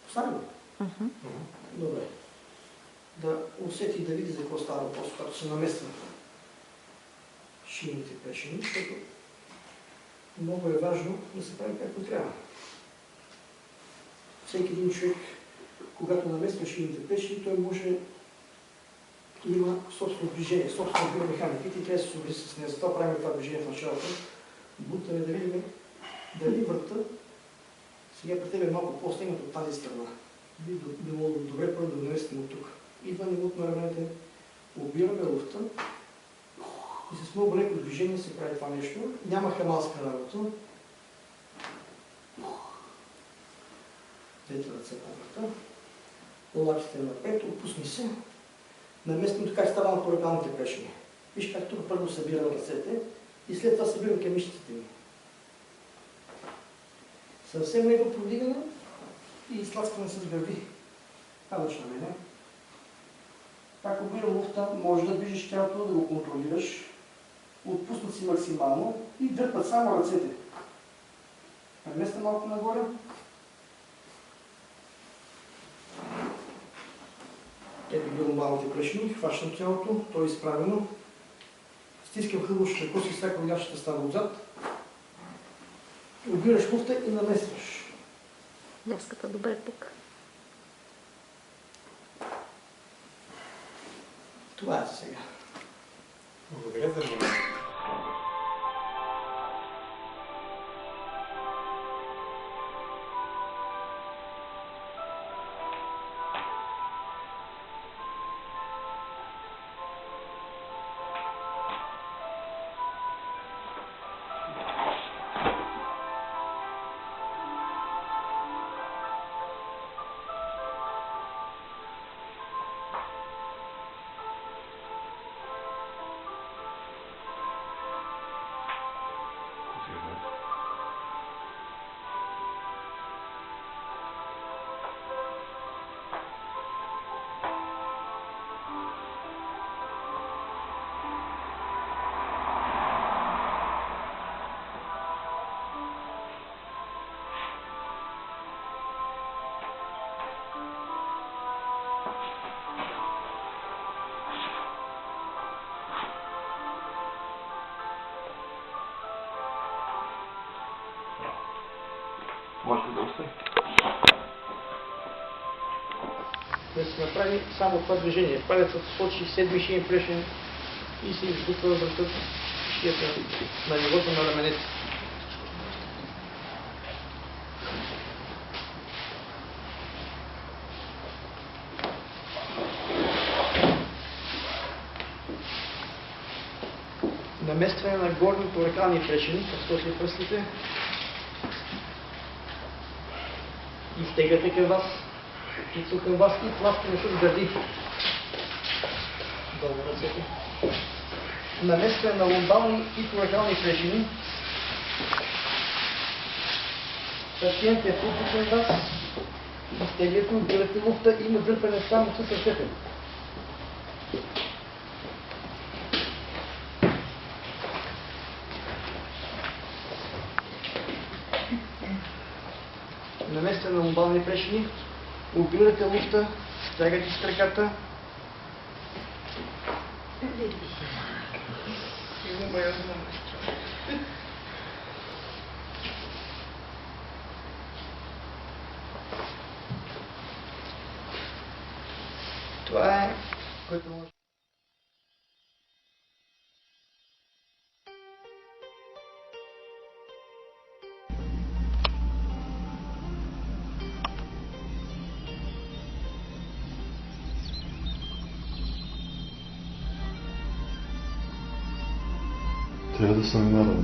Остане ли? Добре. Да усети и да види за какво става въпрос, когато се намества шийните пешени, защото много е важно да се прави както трябва. Всеки един човек, когато намества шийните пешени, той може да има собствено движение, собствена биомеханика и трябва да се съобрази с нея. Затова правим това движение в началото. Бутаме да видим дали врата сега при тебе е малко по-стегнат от тази страна. Би било добре първо да го наместим от тук. Идва нивото на раменете, обираме луфта и с много леко движение се прави това нещо. Няма хамалска работа. Двете ръце по врата. Лапите напред, отпусни се. Наместим така става на корекалните пешени. Виж как тук първо събирам ръцете и след това събирам към мишците ми. Съвсем леко продигане и изтласкване с гърди. Падаш на мене. Пак обирам луфта, може да движиш тялото, да го контролираш. Отпуснат си максимално и дърпат само ръцете. Преместа малко нагоре. Ето ги ломбалните прешни, хващам тялото, то е изправено. Стискам хъбващата коса и всяка видящата става отзад. Обираш луфта и намесваш. Ляската добре тук. Това е за сега. Благодаря за вниманието. Можете да остане. Да се направи само това движение. Палецът сочи седми шиен прешен и се издупва върхът шията на нивото на раменете. Наместване на горните орекални прешени, като се пръстите. Изтегляте към вас, лицо към вас и тласкане с гърди. Долу ръцете. Наместване на ломбални и корекални прешени. Пациент е пусне към вас. Изтегляте, отбирате луфта и има дърпане само с ръцете. Наместите на ломбални прешени, обирате луфта, стягате с краката. Това е, което може. Трябва да съм вярвал.